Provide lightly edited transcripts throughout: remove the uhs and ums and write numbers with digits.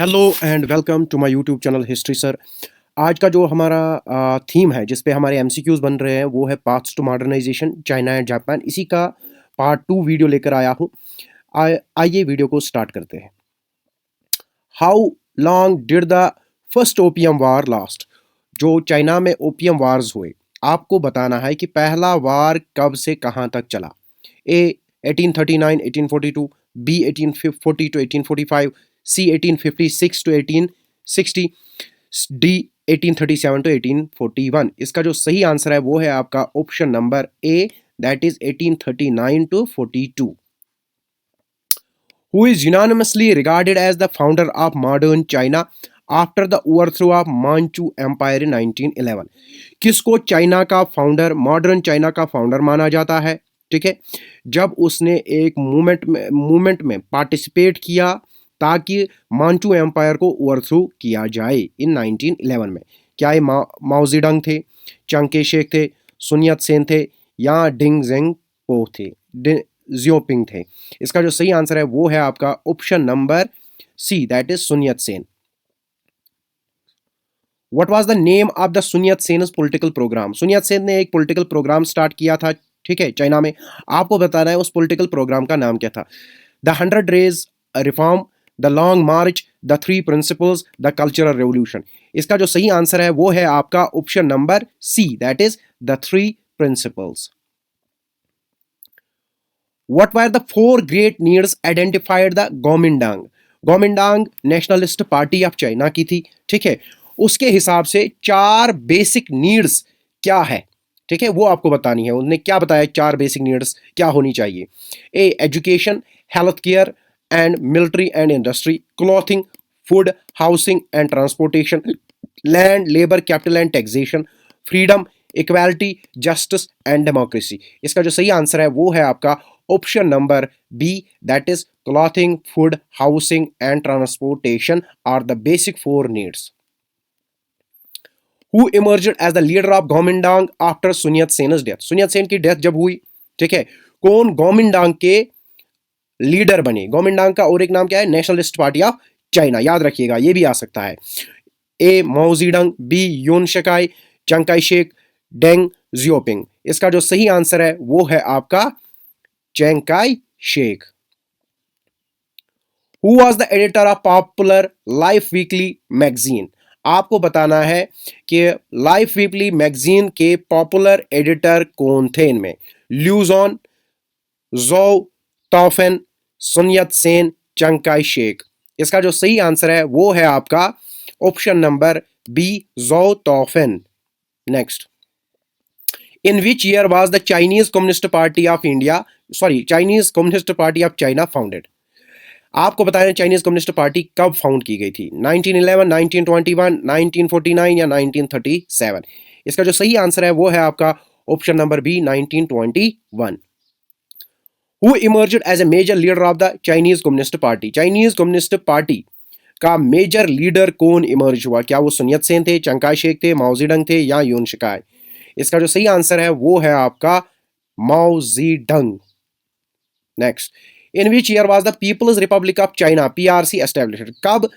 Hello and welcome to my YouTube channel history sir. आज का जो हमारा थीम है जिस पे हमारे एमसीक्यूज बन रहे हैं वो है paths to modernization China and Japan. इसी का पार्ट 2 वीडियो लेकर आया हूँ। आइए वीडियो को स्टार्ट करते हैं। How long did the first opium war last? जो चाइना में ओपियम वार्स हुए, आपको बताना है कि पहला वार कब से कहाँ तक चला। A 1839 1842, B 1840 to 1845, C 1856 to 1860, D 1837 to 1841। इसका जो सही आंसर है वो है आपका option number A, that is 1839 to 42। Who is unanimously regarded as the founder of modern China after the overthrow of Manchu Empire in 1911? किसको China का founder, modern China का फाउंडर माना जाता है? ठीक है, जब उसने एक मूवमेंट में पार्टिसिपेट किया ताकि मांचू एम्पायर को ओवरथ्रो किया जाए इन 1911 में। क्या ये माओ जेडंग थे, चिंग के शेक थे, सुन यत सेन थे या डिंग ज़ियांगपो थे, जियोपिंग थे? इसका जो सही आंसर है वो है आपका option number C, that is Sun Yat Sen. What was the name of the Sun Yat Sen political programme? Soon Yat Sen ने एक पॉलिटिकल प्रोग्राम स्टार्ट किया था, ठीक है, चाइना में। आपको बताना है उस पॉलिटिकल प्रोग्राम का नाम क्या था। The 100 days reform, the long march, the 3 principles, the cultural revolution? इसका जो सही आंसर है वो है आपका option number C, that is the 3 principles. What were the 4 great needs identified the Kuomintang? Kuomintang nationalist party of China की थी, ठीक है। उसके हिसाब से 4 बेसिक नीड्स क्या है, ठीक है, वो आपको बतानी है। उन्होंने क्या बताया 4 बेसिक नीड्स क्या होनी चाहिए। A education, health care and military and industry, clothing, food, housing and transportation, land, labour, capital and taxation, freedom, equality, justice and democracy? इसका जो सही आंसर है वो है आपका option number B, that is clothing, food, housing and transportation are the basic 4 needs. Who emerged as the leader of Kuomintang after Sun Yat Sen's death? Soon Yat Sen की death जब हुई, ठीक है, कौन गोमिंडांग के लीडर बने? गोमिंडांग का और एक नाम क्या है? नेशनलिस्ट पार्टी ऑफ चाइना, याद रखिएगा, ये भी आ सकता है। ए माओ जेडंग, बी यून शिकाई, चिंग काई शेक, डेंग जियोपिंग? इसका जो सही आंसर है वो है आपका Chiang Kai Shek. Who was the editor of popular life weekly magazine? आपको बताना है कि लाइफ वीकली मैगजीन के पॉपुलर एडिटर कौन थे इनमें। ल्यूजॉन, जो तोफेन, सुन यत सेन, चिंग काई शेक? इसका जो सही आंसर है वो है आपका option number B, Zou Taofen. Next, in which year was the Chinese Communist Party of India, sorry, Chinese Communist Party of China founded? आपको बताया चाइनीज कम्युनिस्ट पार्टी कब फाउंड की गई थी। 1911, 1921, 1949 या 1937? इसका जो सही आंसर है वो है आपका option number B, 1921। Who emerged as a major leader of the Chinese Communist Party? Chinese Communist Party का मेजर लीडर कौन इमर्ज हुआ? क्या वो सुन यत सेन थे, चिंग काई शेक थे, माओ जेडंग थे या यून शिकाई? इसका जो सही आंसर है वो है आपका Mao Zedong. Next, in which year was the People's Republic of China PRC established? कब,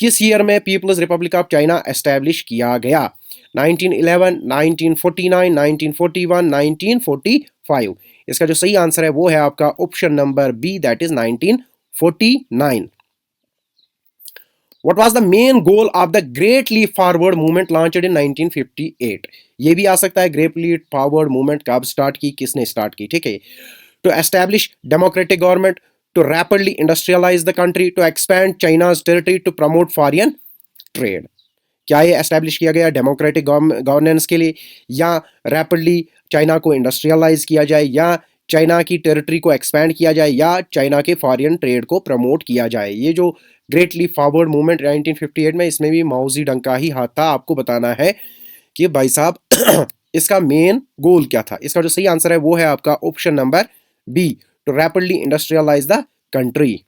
किस ईयर में People's Republic of China establish किया गया? 1911, 1949, 1941, 1945? इसका जो सही आंसर है वो है आपका option number B, that is 1949। What was the main goal of the Great Leap Forward movement launched in 1958? ये भी आ सकता है, ग्रेट लीप फॉरवर्ड मूवमेंट कब स्टार्ट की, किसने स्टार्ट की, ठीक है। To establish democratic government, to rapidly industrialize the country, to expand China's territory, to promote foreign trade? क्या ये एस्टैब्लिश किया गया डेमोक्रेटिक गवर्नेंस के लिए, या रैपिडली चाइना को इंडस्ट्रियलाइज किया जाए, या चाइना की टेरिटरी को एक्सपैंड किया जाए, या चाइना के फॉरेन ट्रेड को प्रमोट किया जाए? ये जो ग्रेट लीप फॉरवर्ड मूवमेंट 1958 में, इसमें भी माओ जेडंग का ही हाथ था। आपको बताना है कि भाई साहब इसका मेन गोल क्या था। इसका जो सही आंसर है वो है आपका option number B, to rapidly industrialize the country.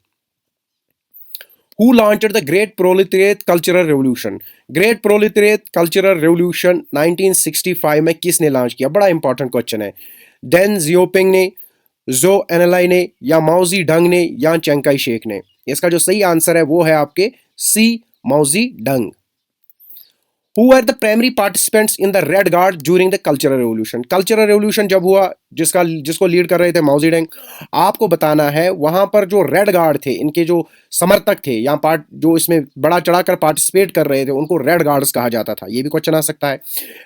Who launched the Great Proletariat Cultural Revolution? Great Proletariat Cultural Revolution 1965 में किसने लॉन्च किया? बड़ा इंपॉर्टेंट क्वेश्चन है। डेन जियोपिंग ने, जो एनएलआई ने, या माओ जेडंग ने, या चिंग काई शेक ने? इसका जो सही आंसर है वो है आपके सी मौजी डंग। Who were the primary participants in the Red Guard during the Cultural Revolution? Cultural Revolution जब हुआ, जिसको लीड कर रहे थे माओ जेडंग, आपको बताना है वहां पर जो रेड गार्ड थे, इनके जो समर्थक थे, यहाँ जो इसमें बड़ा चढ़ाकर पार्टिसिपेट कर रहे थे, उनको रेड गार्ड्स कहा जाता था। ये भी क्वेश्चन आ सकता है,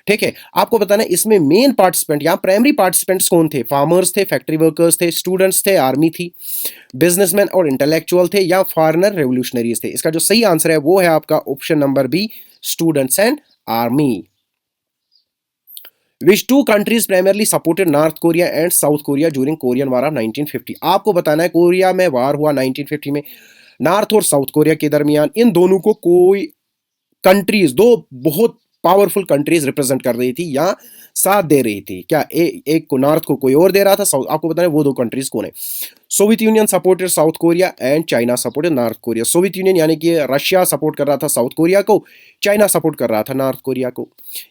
ठीक है। आपको बताना है इसमें मेन पार्टिसिपेंट, यहाँ प्राइमरी पार्टिसिपेंट्स कौन थे? फार्मर्स थे, फैक्ट्री वर्कर्स थे, स्टूडेंट्स थे, आर्मी थी, बिजनेसमैन और इंटेलेक्चुअल थे, या फॉरेनर रेवोल्यूशनरीज थे। इसका जो सही आंसर है वो है आपका option number B, students and army. Which two countries primarily supported North Korea and South Korea during Korean War of 1950? आपको बताना है कोरिया में वार हुआ 1950 में, नॉर्थ और साउथ कोरिया के दरमियान। इन दोनों को कोई कंट्रीज, दो बहुत पावरफुल कंट्रीज रिप्रेजेंट कर रही थी या साथ दे रही थी। क्या एक को नॉर्थ को कोई और दे रहा था, साउथ। आपको बताना है वो दो कंट्रीज कौन है। Soviet union supported south Korea and China supported north Korea. Soviet union यानी कि रशिया सपोर्ट कर रहा था साउथ कोरिया को, चाइना सपोर्ट कर रहा था नॉर्थ कोरिया को।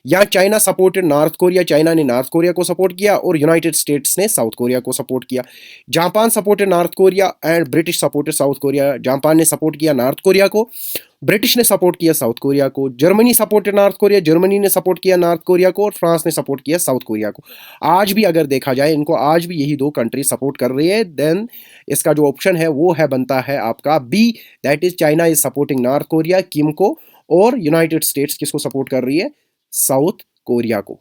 या China supported north Korea, China ने नॉर्थ कोरिया को सपोर्ट किया और यूनाइटेड स्टेट्स ने साउथ कोरिया को सपोर्ट किया। Japan supported north Korea and British supported south Korea. Japan ने सपोर्ट किया नॉर्थ कोरिया को, ब्रिटिश ने सपोर्ट किया साउथ कोरिया को। Germany supported north Korea, Germany ने सपोर्ट किया नॉर्थ कोरिया को, और फ्रांस ने सपोर्ट किया साउथ कोरिया को। आज भी अगर देखा जाए, इनको आज भी यही दो कंट्री सपोर्ट कर रही है। देन इसका जो ऑप्शन है वो है बनता है आपका B, that is China is supporting North Korea, Kim को, और यूनाइटेड स्टेट्स किसको सपोर्ट कर रही है? साउथ कोरिया को।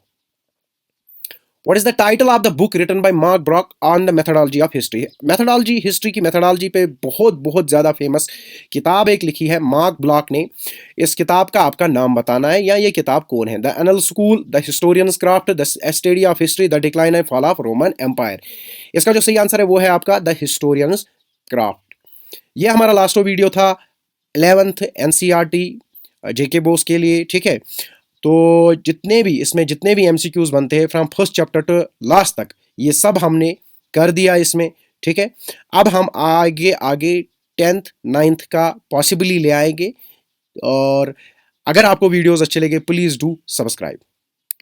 What is the title of the book written by Mark Brock on the methodology of history? Methodology, history की methodology पे बहुत ज़्यादा फेमस किताब एक लिखी है मार्क ब्लॉक ने। इस किताब का आपका नाम बताना है या ये किताब कौन है। The Annales school, the historian's craft, the study of history, the decline and fall of Roman empire. इसका जो सही आंसर है वो है आपका द हिस्टोरियंस क्राफ्ट। ये हमारा लास्ट वीडियो था 11th NCERT जेके बोस के लिए, ठीक है। तो इसमें जितने भी MCQs बनते हैं from first chapter two last तक, ये सब हमने कर दिया इसमें, ठीक है। अब हम आगे 10th 9th का पॉसिबली ले आएंगे। और अगर आपको वीडियोस अच्छे लगे, प्लीज़ डू सब्सक्राइब।